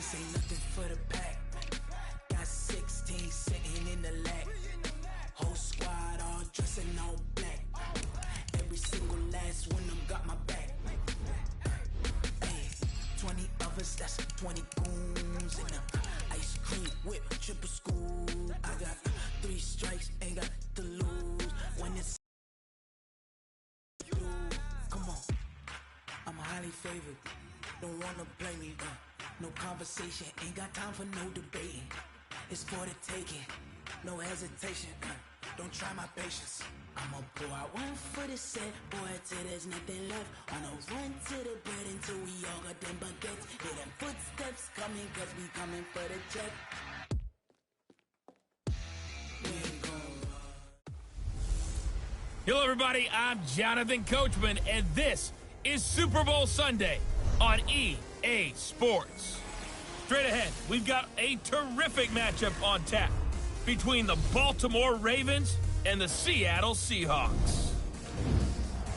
This ain't nothing for the pack. Got 16 sitting in the lag. Whole squad all dressing all black. Every single last one of them got my back. Hey, 20 of us, that's 20 goons in the ice cream whip, triple scoop. I got 3 strikes, ain't got to lose. When it's through, come on, I'm highly favored. Don't wanna play me, no conversation, ain't got time for no debating. It's for the taking, no hesitation. Don't try my patience. I'ma pour out one for the set, boy, till there's nothing left. On a run to the bread until we all got them baguettes. Hear them footsteps coming, cause we coming for the check. Hello, everybody. I'm Jonathan Coachman, and this is Super Bowl Sunday on EA Sports. Straight ahead, we've got a terrific matchup on tap between the Baltimore Ravens and the Seattle Seahawks.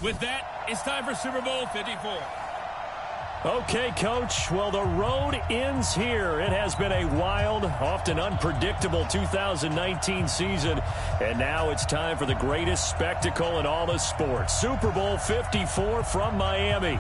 With that, it's time for Super Bowl 54. Okay, Coach. Well, the road ends here. It has been a wild, often unpredictable 2019 season, and now it's time for the greatest spectacle in all of sports. Super Bowl 54 from Miami.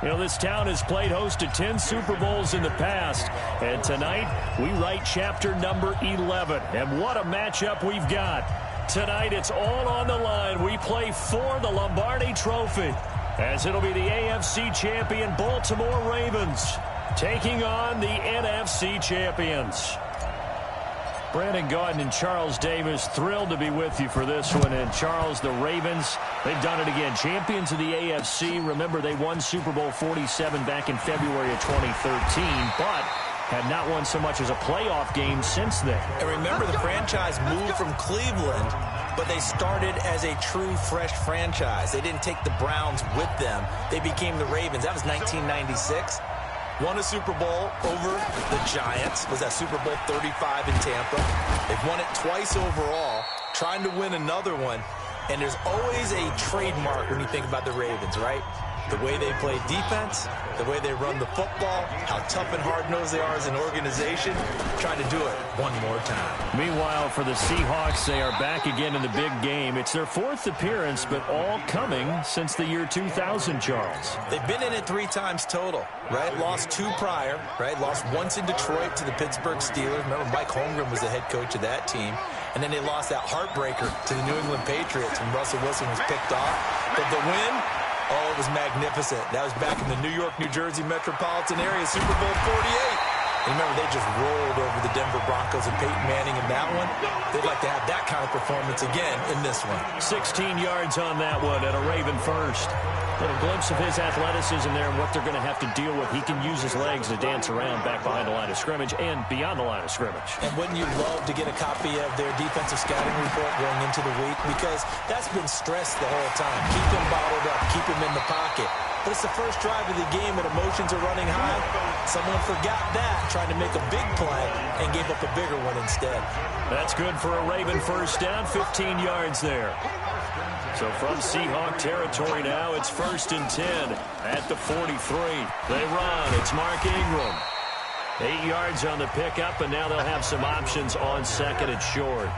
You know, this town has played host to 10 Super Bowls in the past, and tonight we write chapter number 11. And what a matchup we've got. Tonight it's all on the line. We play for the Lombardi Trophy, as it'll be the AFC champion Baltimore Ravens taking on the NFC champions. Brandon Gaudin and Charles Davis, thrilled to be with you for this one. And Charles, the Ravens, they've done it again. Champions of the AFC. Remember, they won Super Bowl 47 back in February of 2013, but have not won so much as a playoff game since then. And remember, the franchise moved from Cleveland, but they started as a true fresh franchise. They didn't take the Browns with them. They became the Ravens. That was 1996. Won a Super Bowl over the Giants. Was that Super Bowl 35 in Tampa. They've won it twice overall, trying to win another one. And there's always a trademark when you think about the Ravens, right? The way they play defense, the way they run the football, how tough and hard-nosed they are as an organization. Trying to do it one more time. Meanwhile, for the Seahawks, they are back again in the big game. It's their 4th appearance, but all coming since the year 2000, Charles. They've been in it 3 times total, right? Lost 2 prior, right? Lost once in Detroit to the Pittsburgh Steelers. Remember, Mike Holmgren was the head coach of that team. And then they lost that heartbreaker to the New England Patriots when Russell Wilson was picked off. But the win, oh, it was magnificent. That was back in the New York, New Jersey metropolitan area, Super Bowl 48. And remember, they just rolled over the Denver Broncos and Peyton Manning in that one. They'd like to have that kind of performance again in this one. 16 yards on that one and a Raven first. Little glimpse of his athleticism there and what they're going to have to deal with. He can use his legs to dance around back behind the line of scrimmage and beyond the line of scrimmage. And wouldn't you love to get a copy of their defensive scouting report going into the week? Because that's been stressed the whole time. Keep him bottled up. Keep him in the pocket. But it's the first drive of the game and emotions are running high. Someone forgot that, trying to make a big play, and gave up a bigger one instead. That's good for a Raven first down, 15 yards there. So from Seahawk territory now, it's 1st and 10 at the 43. They run. It's Mark Ingram. 8 yards on the pickup, and now they'll have some options on 2nd and short.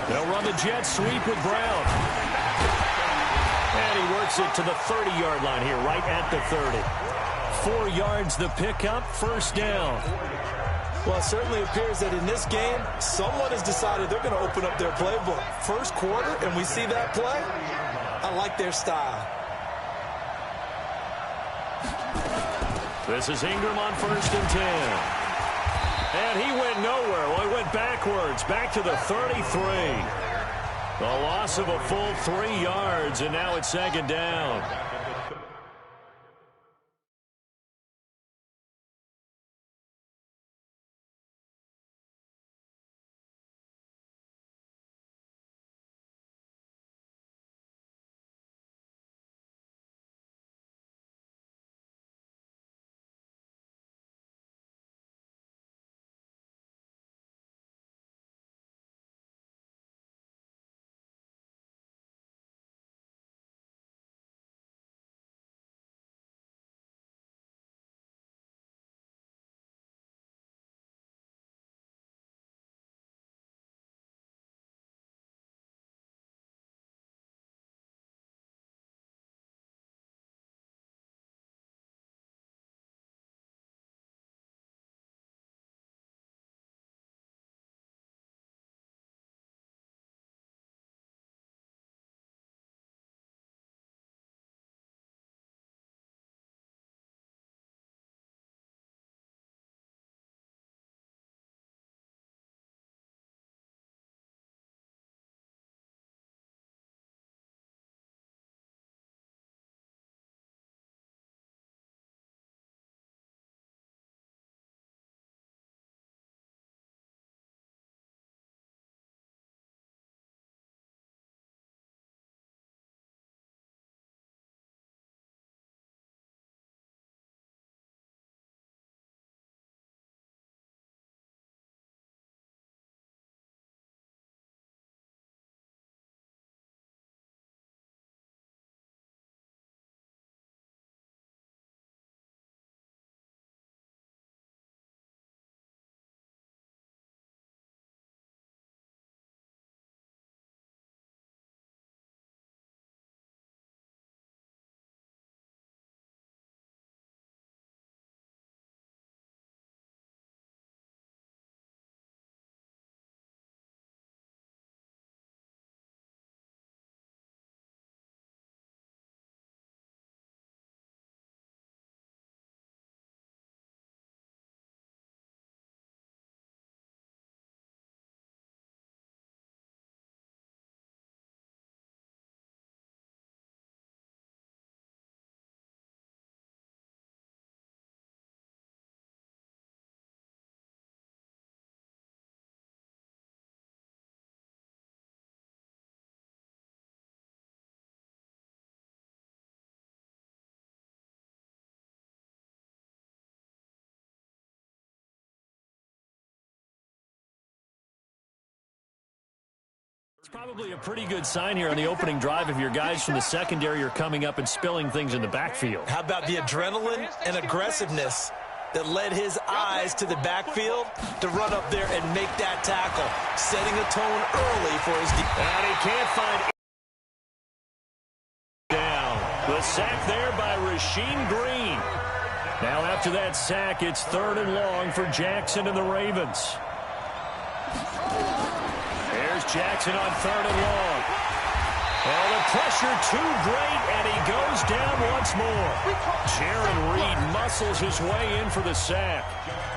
They'll run the jet sweep with Brown. And he works it to the 30-yard line here, right at the 30. 4 yards the pickup, 1st down. Well, it certainly appears that in this game, someone has decided they're going to open up their playbook. First quarter, and we see that play. I like their style. This is Ingram on 1st and 10. And he went nowhere. Well, he went backwards, back to the 33. The loss of a full 3 yards, and now it's 2nd down. Probably a pretty good sign here on the opening drive if your guys from the secondary are coming up and spilling things in the backfield. How about the adrenaline and aggressiveness that led his eyes to the backfield to run up there and make that tackle, setting a tone early for his defense. And he can't find down. The sack there by Rasheem Green. Now after that sack, it's 3rd and long for Jackson and the Ravens. There's Jackson on 3rd and long. Oh, the pressure too great, and he goes down once more. Jaron Reed muscles his way in for the sack.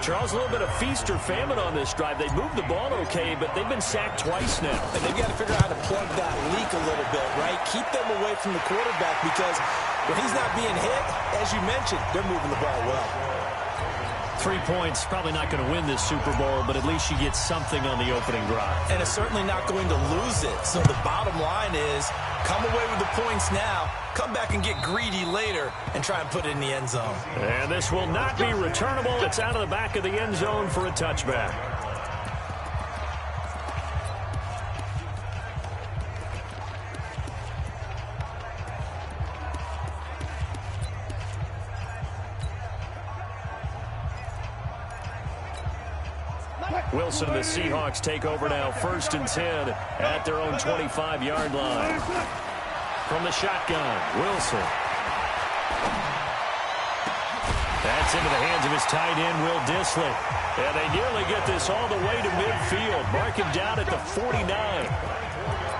Charles, a little bit of feast or famine on this drive. They moved the ball okay, but they've been sacked twice now. And they've got to figure out how to plug that leak a little bit, right? Keep them away from the quarterback because when he's not being hit, as you mentioned, they're moving the ball well. 3 points, probably not going to win this Super Bowl, but at least you get something on the opening drive. And it's certainly not going to lose it. So the bottom line is, come away with the points now, come back and get greedy later, and try and put it in the end zone. And this will not be returnable. It's out of the back of the end zone for a touchback. Wilson and the Seahawks take over now, 1st and 10 at their own 25-yard line. From the shotgun, Wilson. That's into the hands of his tight end, Will Dissly. And they nearly get this all the way to midfield. Mark him down at the 49.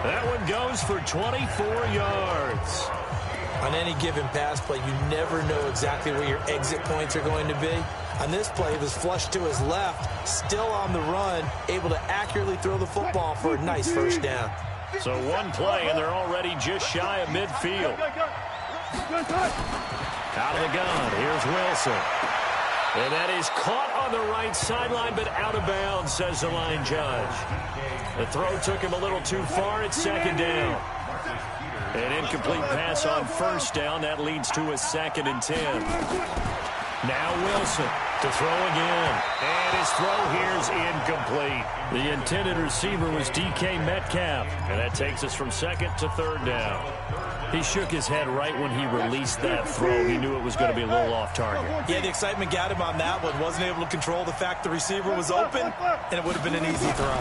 That one goes for 24 yards. On any given pass play, you never know exactly where your exit points are going to be. On this play, it was flushed to his left, still on the run, able to accurately throw the football for a nice 1st down. So one play, and they're already just shy of midfield. Out of the gun, here's Wilson. And that is caught on the right sideline, but out of bounds, says the line judge. The throw took him a little too far. It's 2nd down. An incomplete pass on 1st down. That leads to a 2nd and 10. Now Wilson to throw again. And his throw here is incomplete. The intended receiver was DK Metcalf. And that takes us from 2nd to 3rd down. He shook his head right when he released that throw. He knew it was going to be a little off target. Yeah, the excitement got him on that one. Wasn't able to control the fact the receiver was open, and it would have been an easy throw.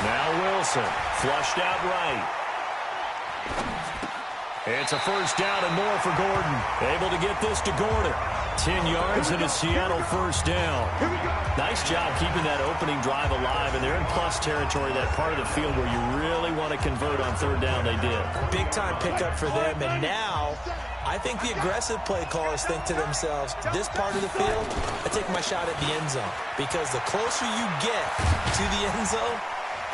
Now Wilson, flushed out right. It's a 1st down and more for Gordon. Able to get this to Gordon. 10 yards and a Seattle 1st down. Nice job keeping that opening drive alive, and they're in plus territory, that part of the field where you really want to convert on 3rd down. They did. Big-time pickup for them, and now I think the aggressive play callers think to themselves, this part of the field, I take my shot at the end zone, because the closer you get to the end zone,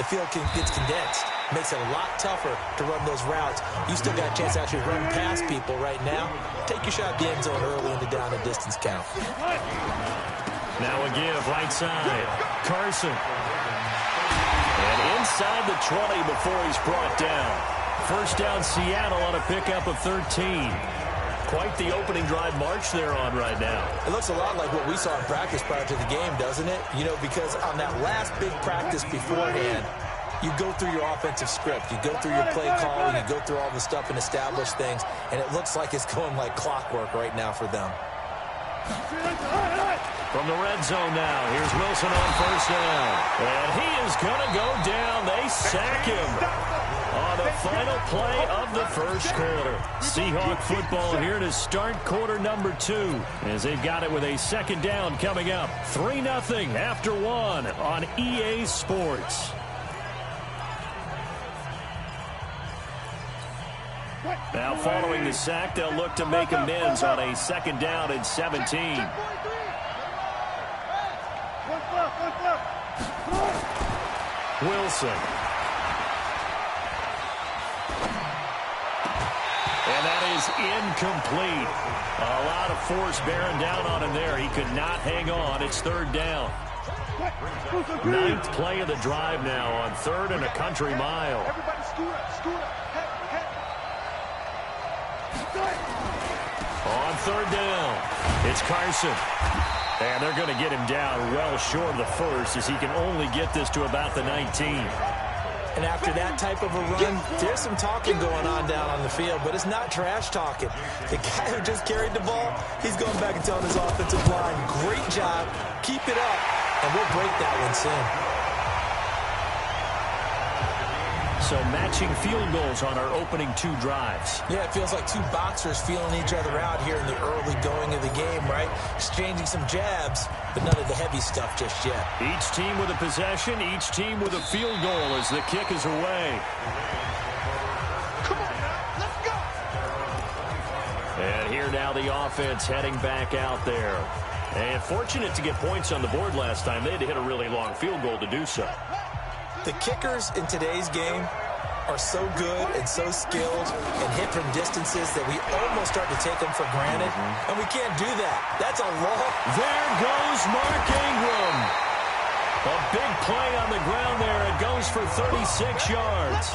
the field gets condensed. Makes it a lot tougher to run those routes. You still got a chance to actually run past people right now. Take your shot at the end zone early in the down and distance count. Now a give, right side. Carson. And inside the 20 before he's brought down. 1st down Seattle on a pickup of 13. Quite the opening drive march they're on right now. It looks a lot like what we saw in practice prior to the game, doesn't it? You know, because on that last big practice beforehand, you go through your offensive script. You go through your play calling. You go through all the stuff and establish things. And it looks like it's going like clockwork right now for them. From the red zone now, here's Wilson on 1st down. And he is going to go down. They sack him on the final play of the 1st quarter. Seahawk football here to start quarter number 2, as they've got it with a 2nd down coming up. 3-0 after 1 on EA Sports. Now following the sack, they'll look to make amends on a 2nd down and 17. Wilson. And that is incomplete. A lot of force bearing down on him there. He could not hang on. It's 3rd down. 9th play of the drive now on 3rd and a country mile. On 3rd down, it's Carson. And they're going to get him down well short of the 1st, as he can only get this to about the 19. And after that type of a run, there's some talking going on down on the field, but it's not trash talking. The guy who just carried the ball, he's going back and telling his offensive line, great job, keep it up, and we'll break that one soon. So matching field goals on our opening 2 drives. Yeah, it feels like 2 boxers feeling each other out here in the early going of the game, right? Exchanging some jabs, but none of the heavy stuff just yet. Each team with a possession, each team with a field goal as the kick is away. Come on now, let's go! And here now the offense heading back out there. And fortunate to get points on the board last time. They had to hit a really long field goal to do so. The kickers in today's game are so good and so skilled and hit from distances that we almost start to take them for granted, and we can't do that. That's a long... There goes Mark Ingram. A big play on the ground there. It goes for 36 yards.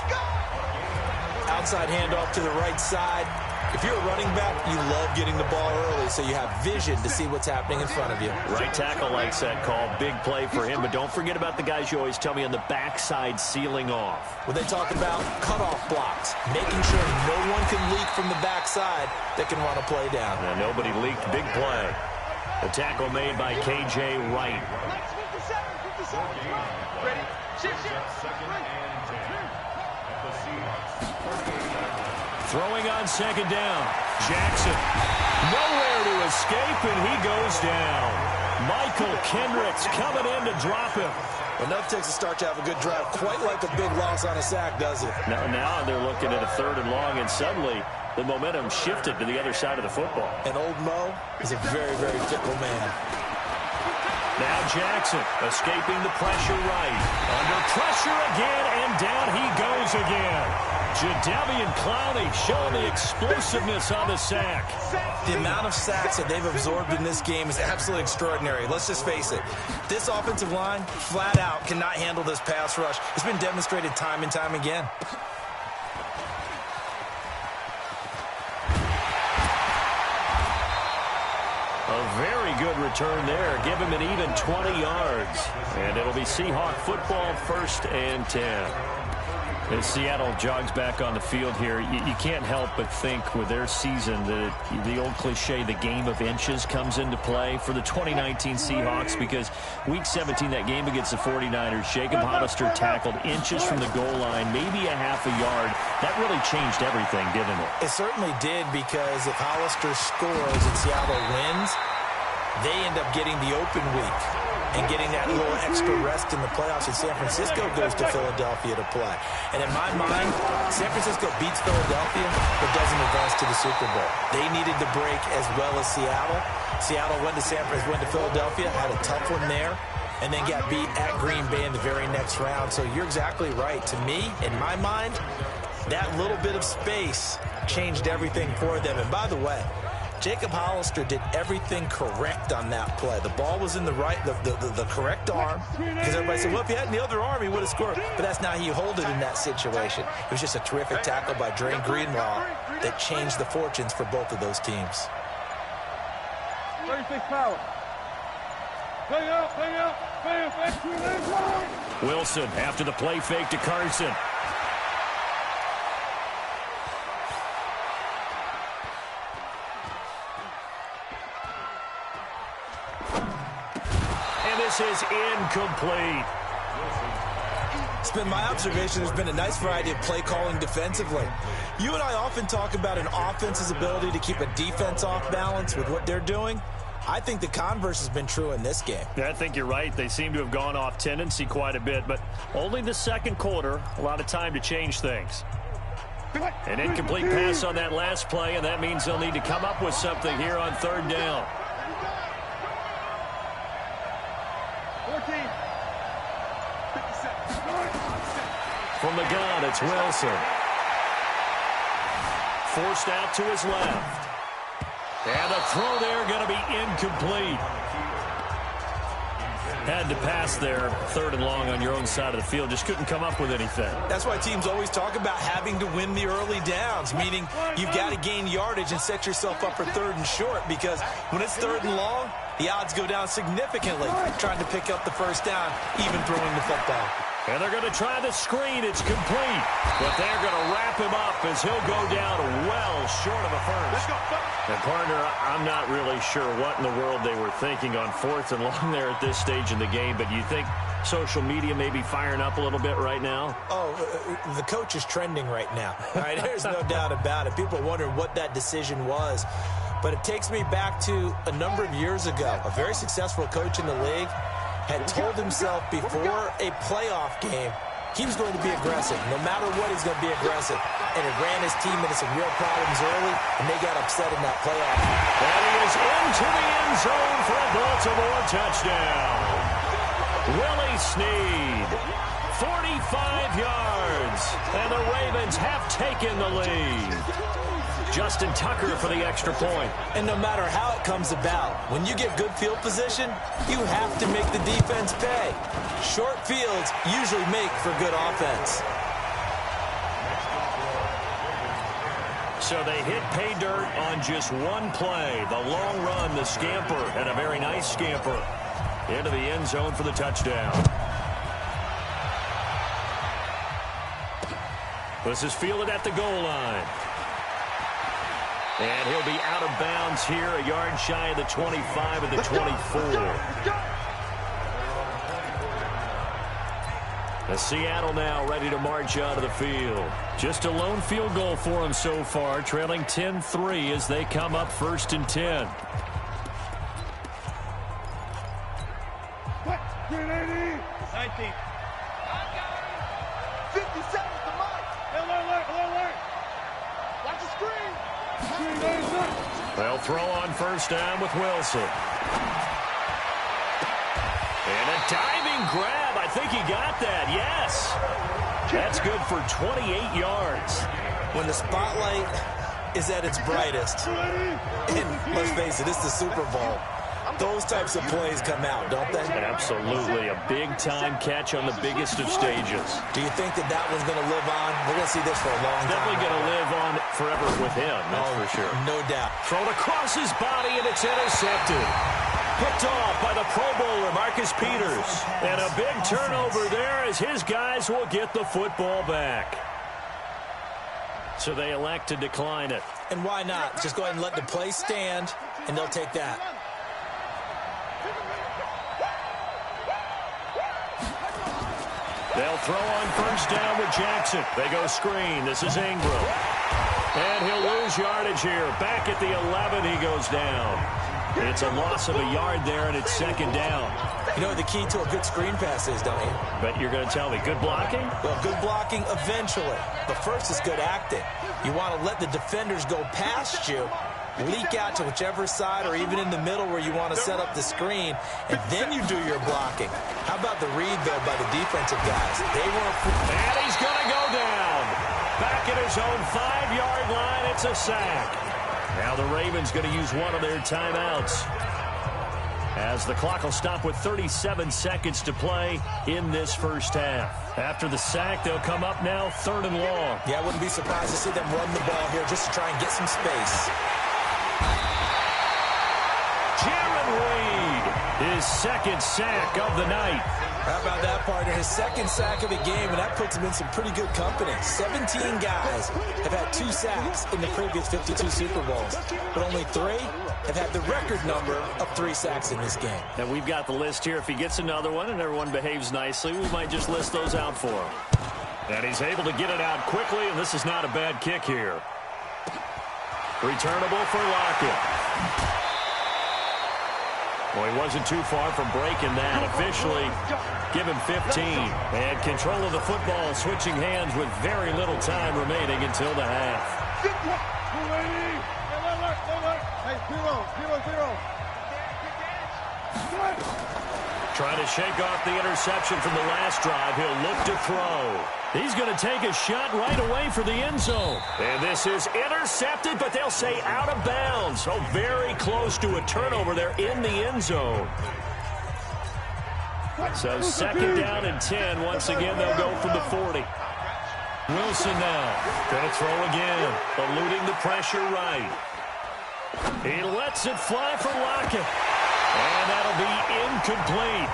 Outside handoff to the right side. If you're a running back, you love getting the ball early so you have vision to see what's happening in front of you. Right tackle likes that call. Big play for him, but don't forget about the guys you always tell me on the backside sealing off. When they talk about cutoff blocks, making sure no one can leak from the backside that can run a play down. And nobody leaked. Big play. The tackle made by K.J. Wright. Ready? Shift. Throwing on second down. Jackson. Nowhere to escape, and he goes down. Michael Kendricks coming in to drop him. Enough takes a start to have a good drive. Quite like a big loss on a sack, does it? Now they're looking at a 3rd and long, and suddenly the momentum shifted to the other side of the football. And old Mo is a very, very fickle man. Now Jackson escaping the pressure right. Under pressure again, and down he goes again. Jadeveon Clowney showing the explosiveness on the sack. The amount of sacks that they've absorbed in this game is absolutely extraordinary. Let's just face it. This offensive line, flat out, cannot handle this pass rush. It's been demonstrated time and time again. A very good return there. Give him an even 20 yards. And it'll be Seahawk football, 1st and 10. As Seattle jogs back on the field here, you can't help but think with their season that the old cliche, the game of inches, comes into play for the 2019 Seahawks, because Week 17, that game against the 49ers, Jacob Hollister tackled inches from the goal line, maybe a half a yard. That really changed everything, didn't it? It certainly did, because if Hollister scores and Seattle wins, they end up getting the open week and getting that little extra rest in the playoffs, and San Francisco goes to Philadelphia to play. And in my mind, San Francisco beats Philadelphia but doesn't advance to the Super Bowl. They needed the break as well as Seattle. Seattle went to Philadelphia, had a tough one there, and then got beat at Green Bay in the very next round. So you're exactly right. To me, in my mind, that little bit of space changed everything for them. And by the way, Jacob Hollister did everything correct on that play. The ball was in the correct arm, because everybody said, well, if he had the other arm, he would have scored. But that's not how you hold it in that situation. It was just a terrific tackle by Dre Greenlaw that changed the fortunes for both of those teams. 36 power. Play out. Wilson after the play fake to Carson. Is incomplete. It's been my observation there's been a nice variety of play calling defensively. You and I often talk about an offense's ability to keep a defense off balance with what they're doing. I think the converse has been true in this game. Yeah, I think you're right. They seem to have gone off tendency quite a bit, but only the second quarter, a lot of time to change things. An incomplete pass on that last play, and that means they'll need to come up with something here on 3rd down. 14. From the gun, it's Wilson. Forced out to his left. And the throw there going to be incomplete. Had to pass there, 3rd and long on your own side of the field. Just couldn't come up with anything. That's why teams always talk about having to win the early downs, meaning you've got to gain yardage and set yourself up for 3rd and short, because when it's 3rd and long, the odds go down significantly trying to pick up the 1st down, even throwing the football. And they're going to try the screen. It's complete. But they're going to wrap him up as he'll go down well short of a first. Let's go. And, partner, I'm not really sure what in the world they were thinking on 4th and long there at this stage in the game, but you think social media may be firing up a little bit right now? Oh, the coach is trending right now. All right, there's no doubt about it. People are wondering what that decision was. But it takes me back to a number of years ago. A very successful coach in the league had told himself before a playoff game he was going to be aggressive. No matter what, he's going to be aggressive. And it ran his team into some real problems early, and they got upset in that playoff. And he is into the end zone for a Baltimore touchdown. Willie Snead, 45 yards, and the Ravens have taken the lead. Justin Tucker for the extra point. And no matter how it comes about, when you get good field position, you have to make the defense pay. Short fields usually make for good offense. So they hit pay dirt on just one play. The long run, the scamper, and a very nice scamper into the end zone for the touchdown. This is fielded at the goal line. And he'll be out of bounds here, a yard shy of the 25 of the 24. Seattle now ready to march out of the field. Just a lone field goal for them so far, trailing 10-3 as they come up 1st and 10. 19. 57 is the mark. Alert. Watch the screen. They'll throw on first down with Wilson. And a diving grab. I think he got that. Yes. That's good for 28 yards. When the spotlight is at its brightest, and let's face it, it's the Super Bowl, those types of plays come out, don't they? Absolutely. A big-time catch on the biggest of stages. Do you think that one's going to live on? We're going to see this for a long time. Definitely going to live on forever with him, that's for sure. No doubt. Thrown across his body, and it's intercepted. Picked off by the Pro Bowler, Marcus Peters. And a big turnover there as his guys will get the football back. So they elect to decline it. And why not? Just go ahead and let the play stand, and they'll take that. They'll throw on first down with Jackson. They go screen. This is Ingram. And he'll lose yardage here. Back at the 11, he goes down. It's a loss of a yard there, and it's 2nd down. You know what the key to a good screen pass is, don't you? But you're going to tell me, good blocking? Well, good blocking eventually. But first is good acting. You want to let the defenders go past you, leak out to whichever side or even in the middle where you want to set up the screen, and then you do your blocking. How about the read, though, by the defensive guys? They weren't... And he's going to go down. Back at his own 5-yard line, it's a sack. Now the Ravens going to use one of their timeouts, as the clock will stop with 37 seconds to play in this first half. After the sack, they'll come up now 3rd and long. Yeah, I wouldn't be surprised to see them run the ball here just to try and get some space. Jaron Reed, his 2nd sack of the night. How about that, partner? His 2nd sack of the game, and that puts him in some pretty good company. 17 guys have had 2 sacks in the previous 52 Super Bowls, but only 3 have had the record number of 3 sacks in this game. And we've got the list here. If he gets another one and everyone behaves nicely, we might just list those out for him. And he's able to get it out quickly, and this is not a bad kick here. Returnable for Lockett. Well, he wasn't too far from breaking that. Officially, give him 15. And control of the football, switching hands with very little time remaining until the half. Trying to shake off the interception from the last drive. He'll look to throw. He's going to take a shot right away for the end zone. And this is intercepted, but they'll say out of bounds. So very close to a turnover there in the end zone. So 2nd down and 10. Once again, they'll go from the 40. Wilson now. Going to throw again. Eluding the pressure right. He lets it fly for Lockett. And that'll be incomplete.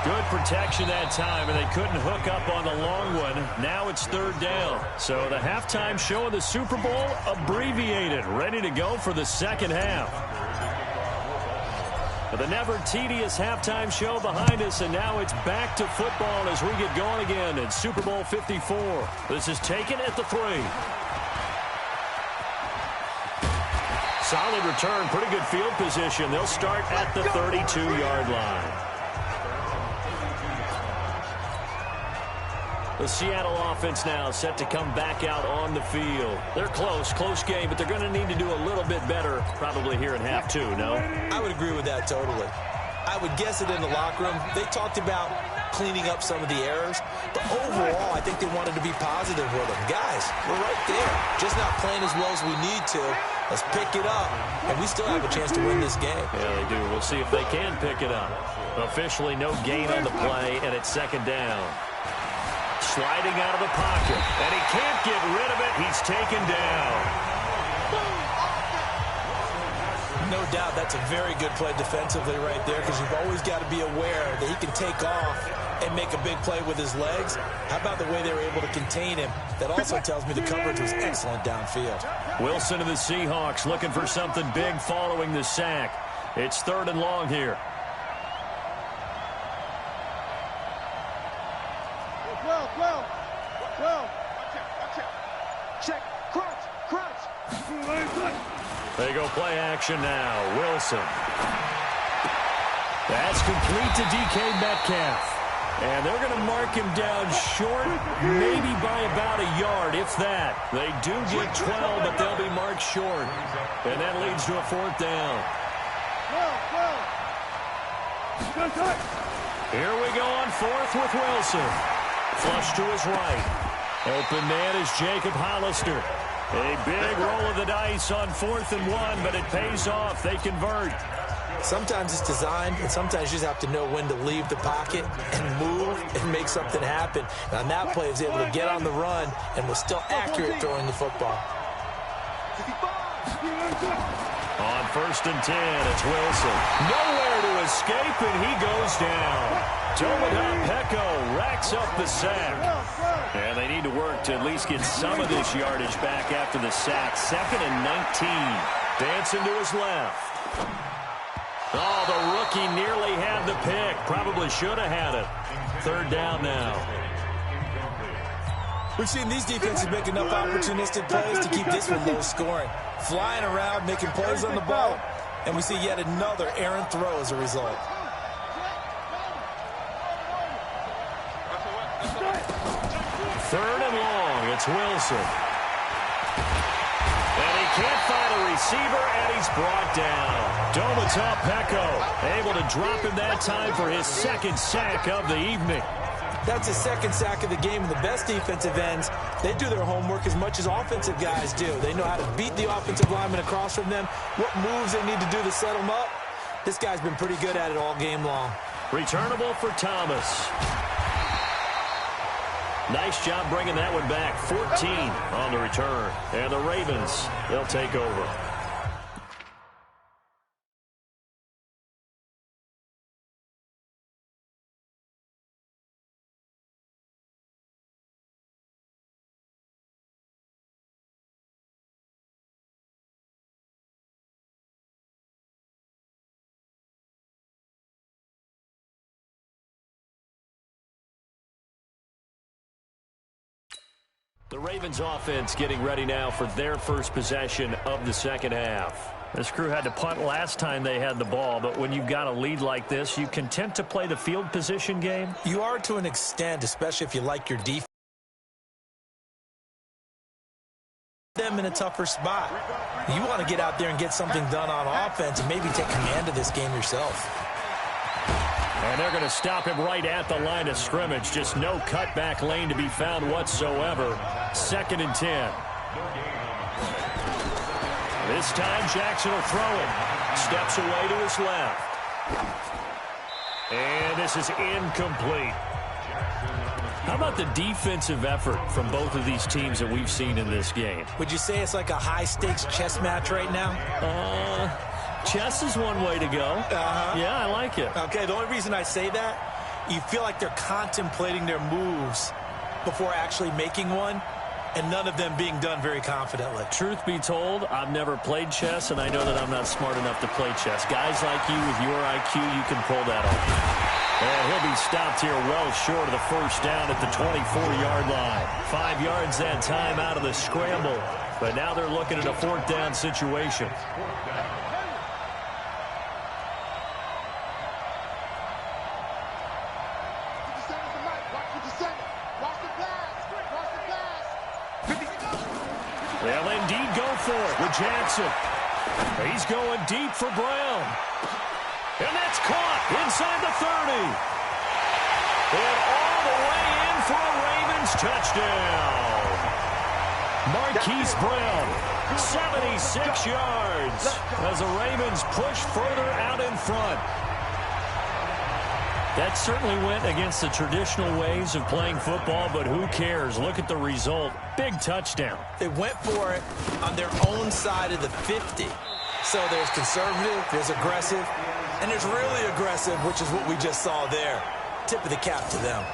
Good protection that time, and they couldn't hook up on the long one. Now it's third down. So the halftime show of the Super Bowl abbreviated, ready to go for the second half. The never tedious halftime show behind us, and now it's back to football as we get going again in Super Bowl 54. This is taken at the 3. Solid return, pretty good field position. They'll start at the 32-yard line. The Seattle offense now set to come back out on the field. They're close game, but they're going to need to do a little bit better probably here in half 2, no? I would agree with that totally. I would guess it in the locker room. They talked about cleaning up some of the errors, but overall, I think they wanted to be positive with them. Guys, we're right there, just not playing as well as we need to. Let's pick it up, and we still have a chance to win this game. Yeah, they do. We'll see if they can pick it up. Officially no gain on the play, and it's second down. Sliding out of the pocket, and he can't get rid of it. He's taken down. No doubt that's a very good play defensively right there, because you've always got to be aware that he can take off and make a big play with his legs. How about the way they were able to contain him? That also tells me the coverage was excellent downfield. Wilson of the Seahawks looking for something big following the sack. It's third and long here. Check, crunch. They go play action now. Wilson. That's complete to DK Metcalf. And they're going to mark him down short, maybe by about a yard, if that. They do get 12, but they'll be marked short. And that leads to a fourth down. Here we go on fourth with Wilson. Flush to his right. Open man is Jacob Hollister. A big roll of the dice on 4th and 1, but it pays off. They convert. Sometimes it's designed, and sometimes you just have to know when to leave the pocket and move and make something happen. And on that play, he was able to get on the run and was still accurate throwing the football. On 1st and 10, it's Wilson. Nowhere to escape, and he goes down. Peko racks up the sack. And they need to work to at least get some of this yardage back after the sack. 2nd and 19. Dancing to his left. Oh, the rookie nearly had the pick. Probably should have had it. Third down now. We've seen these defenses make enough opportunistic plays to keep this one low scoring. Flying around, making plays on the ball, and we see yet another errant throw as a result. Third and long, it's Wilson. And he can't find a receiver, and he's brought down. Peko able to drop him that time for his 2nd sack of the evening. That's his 2nd sack of the game, and the best defensive ends, they do their homework as much as offensive guys do. They know how to beat the offensive lineman across from them, what moves they need to do to set them up. This guy's been pretty good at it all game long. Returnable for Thomas. Nice job bringing that one back. 14 on the return. And the Ravens, they'll take over. The Ravens offense getting ready now for their first possession of the second half. This crew had to punt last time they had the ball, but when you've got a lead like this, you content to play the field position game? You are to an extent, especially if you like your defense. Them in a tougher spot. You want to get out there and get something done on offense and maybe take command of this game yourself. And they're going to stop him right at the line of scrimmage. Just no cutback lane to be found whatsoever. 2nd and 10. This time Jackson will throw it. Steps away to his left. And this is incomplete. How about the defensive effort from both of these teams that we've seen in this game? Would you say it's like a high-stakes chess match right now? Chess is one way to go. Yeah, I like it. Okay, the only reason I say that You feel like they're contemplating their moves before actually making one, and none of them being done very confidently. Truth be told, I've never played chess, and I know that I'm not smart enough to play chess. Guys like you with your IQ, you can pull that off. And he'll be stopped here well short of the first down at the 24-yard line. 5 yards that time out of the scramble. But now they're looking at a fourth down situation. They'll indeed go for it with Jackson. He's going deep for Brown. And that's caught inside the 30. And all the way in for a Ravens touchdown. Marquise Brown, 76 yards as the Ravens push further out in front. That certainly went against the traditional ways of playing football, but who cares? Look at the result. Big touchdown. They went for it on their own side of the 50. So there's conservative, there's aggressive, and there's really aggressive, which is what we just saw there. Tip of the cap to them.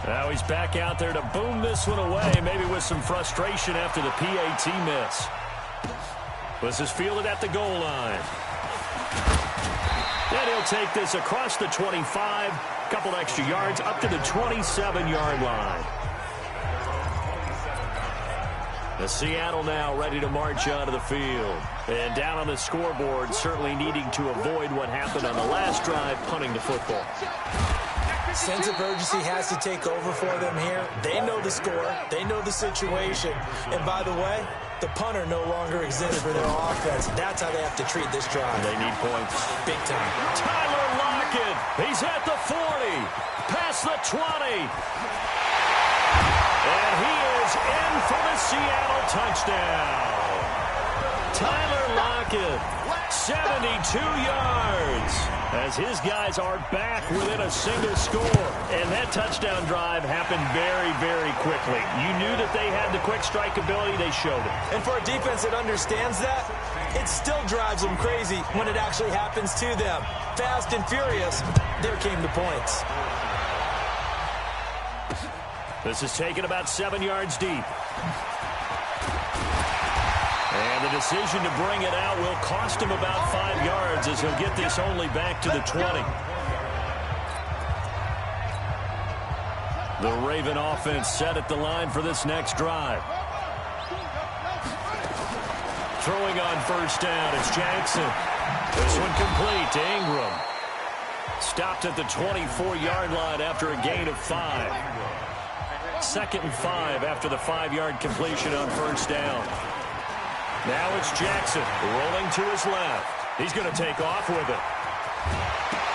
Now he's back out there to boom this one away, maybe with some frustration after the PAT miss. This is fielded at the goal line. And he'll take this across the 25, a couple extra yards, up to the 27-yard line. The Seattle now ready to march onto the field. And down on the scoreboard, certainly needing to avoid what happened on the last drive, punting the football. Sense of urgency has to take over for them here. They know the score. They know the situation. And by the way, the punter no longer exists for their offense. That's how they have to treat this drive. They need points. Big time. Tyler Lockett. He's at the 40. Past the 20. And he is in for the Seattle touchdown. Tyler Lockett, 72 yards, as his guys are back within a single score. And that touchdown drive happened very, very quickly. You knew that they had the quick strike ability. They showed it. And for a defense that understands that, it still drives them crazy when it actually happens to them. Fast and furious, there came the points. This is taken about 7 yards deep. And the decision to bring it out will cost him about 5 yards as he'll get this only back to the 20. The Raven offense set at the line for this next drive. Throwing on first down, it's Jackson. This one complete to Ingram. Stopped at the 24-yard line after a gain of 5. 2nd and 5 after the 5-yard completion on first down. Now it's Jackson rolling to his left. He's going to take off with it.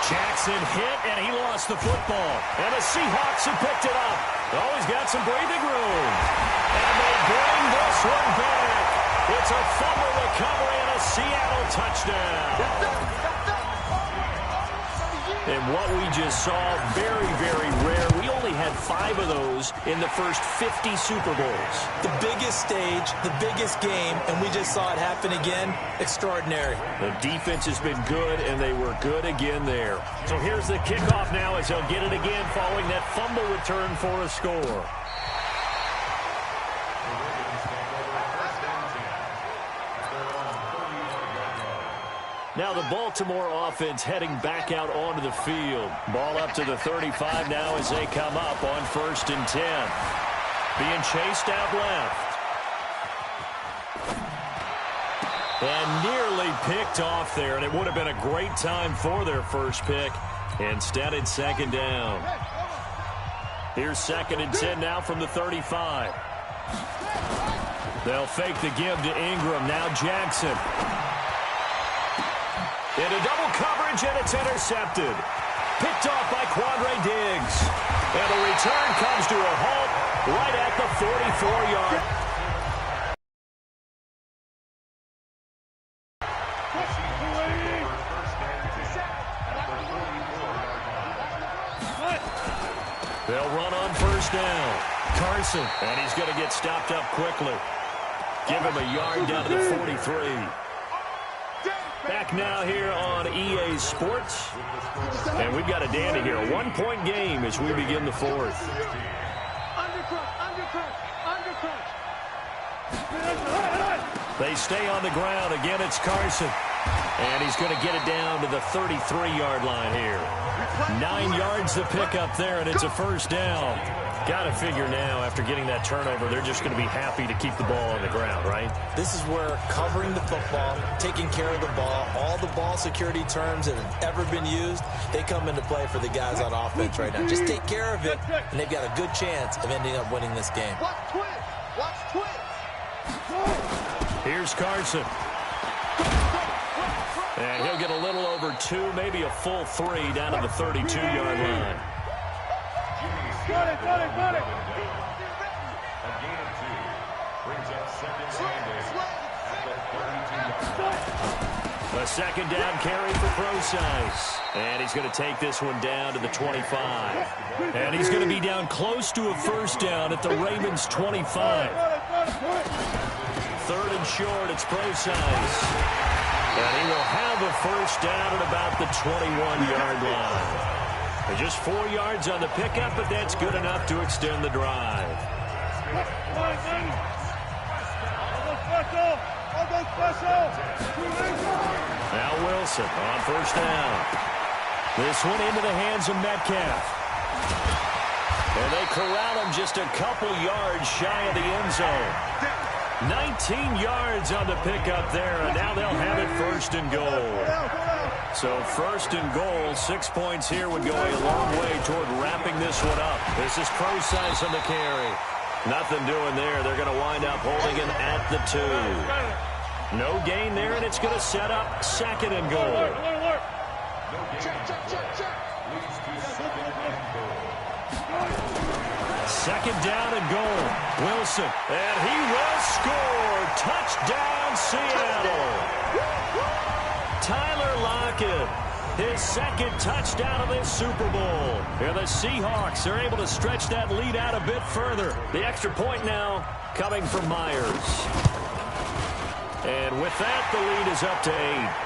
Jackson hit, and he lost the football. And the Seahawks have picked it up. Oh, he's got some breathing room. And they bring this one back. It's a fumble recovery and a Seattle touchdown. And what we just saw, very, very rare. We only had 5 of those in the first 50 Super Bowls. The biggest stage, the biggest game, and we just saw it happen again. Extraordinary. The defense has been good, and they were good again there. So here's the kickoff now as they'll get it again following that fumble return for a score. Now the Baltimore offense heading back out onto the field. Ball up to the 35 now as they come up on 1st and 10. Being chased out left. And nearly picked off there, and it would have been a great time for their first pick. Instead, it's 2nd down. Here's 2nd and 10 now from the 35. They'll fake the give to Ingram. Now Jackson. Into double coverage, and it's intercepted. Picked off by Quandre Diggs. And the return comes to a halt right at the 44-yard. They'll run on first down. Carson, and he's going to get stopped up quickly. Give him a yard down to the 43. Back now here on EA Sports. And we've got a dandy here. A 1-point game as we begin the fourth. They stay on the ground. Again, it's Carson. And he's going to get it down to the 33-yard line here. 9 yards to pick up there, and it's a first down. Got to figure now, after getting that turnover, they're just going to be happy to keep the ball on the ground, right? This is where covering the football, taking care of the ball, all the ball security terms that have ever been used, they come into play for the guys on offense right now. Just take care of it, and they've got a good chance of ending up winning this game. Watch twins. Watch twins. Here's Carson. And he'll get a little over 2, maybe a full 3 down to the 32-yard line. Got it. A gain of 2 brings up second Sunday at the 32-yard line. A second down carry for Procise. And he's going to take this one down to the 25. And he's going to be down close to a first down at the Ravens 25. 3rd and short, it's Procise. And he will have a first down at about the 21-yard line. Just 4 yards on the pickup, but that's good enough to extend the drive. Now Wilson on first down. This one into the hands of Metcalf. And they corral him just a couple yards shy of the end zone. 19 yards on the pickup there, and now they'll have it 1st and goal. So 1st and goal, 6 points here would go a long way toward wrapping this one up. This is Procise on the carry. Nothing doing there. They're going to wind up holding him at the 2. No gain there, and it's going to set up 2nd and goal. Second down and goal. Wilson, and he will score. Touchdown, Seattle. Tyler Lockett, his 2nd touchdown of this Super Bowl. And the Seahawks are able to stretch that lead out a bit further. The extra point now coming from Myers. And with that, the lead is up to 8.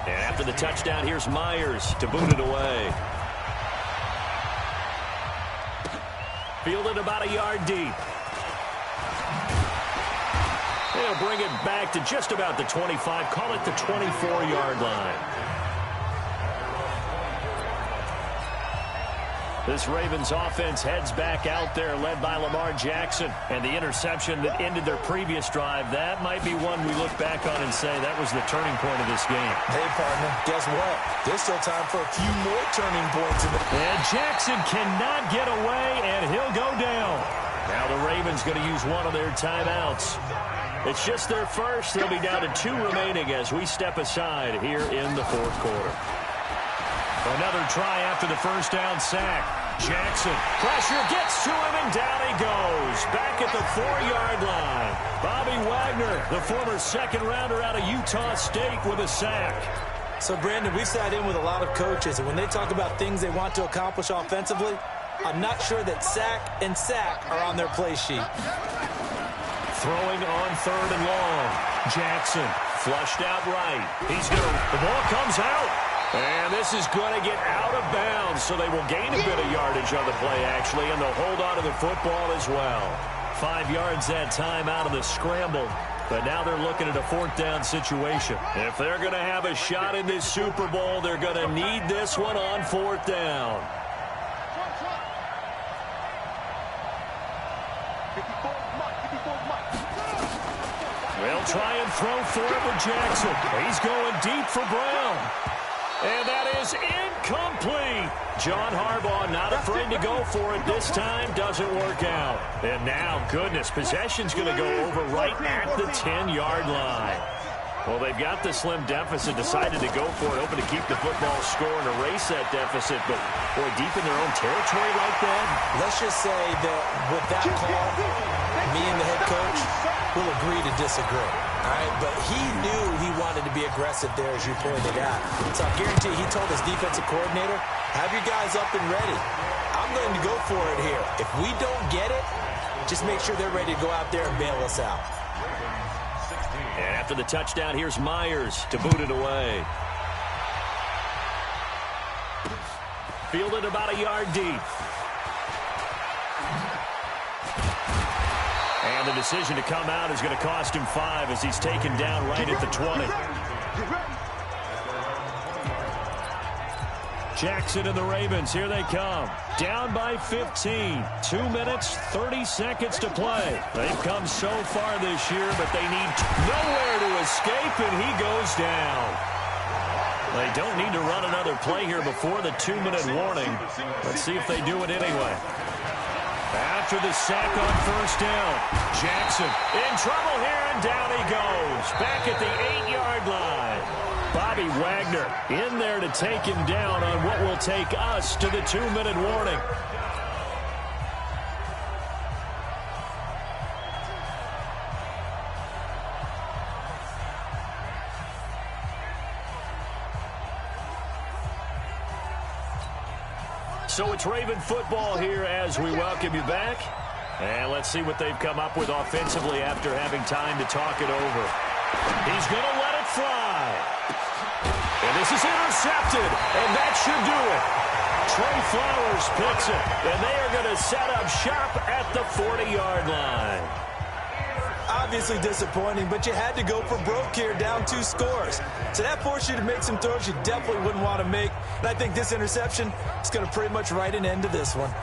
And after the touchdown, here's Myers to boot it away. Fielded about a yard deep. They'll bring it back to just about the 25. Call it the 24-yard line. This Ravens offense heads back out there, led by Lamar Jackson. And the interception that ended their previous drive, that might be one we look back on and say that was the turning point of this game. Hey, partner, guess what? There's still time for a few more turning points. And Jackson cannot get away, and he'll go down. Now the Ravens going to use one of their timeouts. It's just their first. They'll be down to 2 remaining as we step aside here in the 4th quarter. Another try after the first down sack. Jackson, pressure gets to him, and down he goes. Back at the 4-yard line. Bobby Wagner, the former 2nd-rounder out of Utah State, with a sack. So, Brandon, we've sat in with a lot of coaches, and when they talk about things they want to accomplish offensively, I'm not sure that sack and sack are on their play sheet. Throwing on 3rd and long. Jackson flushed out right. The ball comes out. And this is going to get out of bounds, so they will gain a bit of yardage on the play, actually, and they'll hold on to the football as well. 5 yards that time out of the scramble, but now they're looking at a 4th down situation. If they're going to have a shot in this Super Bowl, they're going to need this one on 4th down. They'll try and throw for it with Jackson. He's going deep for Brown. And that is incomplete. John Harbaugh not afraid to go for it this time. Doesn't work out. And now, goodness, possession's going to go over right at the 10-yard line. Well, they've got the slim deficit, decided to go for it, hoping to keep the football score and erase that deficit. But, boy, deep in their own territory like that. Let's just say that with that call, me and the head coach will agree to disagree. All right, but he knew he wanted to be aggressive there, as you pointed out. So I guarantee he told his defensive coordinator, have your guys up and ready. I'm going to go for it here. If we don't get it, just make sure they're ready to go out there and bail us out. And after the touchdown, here's Myers to boot it away. Fielded about a yard deep. And the decision to come out is going to cost him 5 as he's taken down right at the 20. Jackson and the Ravens, here they come. Down by 15. 2 minutes, 30 seconds to play. They've come so far this year, but they need nowhere to escape, and he goes down. They don't need to run another play here before the 2-minute warning. Let's see if they do it anyway. After the sack on first down, Jackson in trouble here, and down he goes. Back at the 8-yard line. Bobby Wagner in there to take him down on what will take us to the 2-minute warning. So it's Raven football here as we welcome you back. And let's see what they've come up with offensively after having time to talk it over. He's going to let it fly. And this is intercepted, and that should do it. Trey Flowers picks it, and they are going to set up shop at the 40-yard line. Obviously disappointing, but you had to go for broke here, down 2 scores. So that forced you to make some throws you definitely wouldn't want to make. And I think this interception is going to pretty much write an end to this one.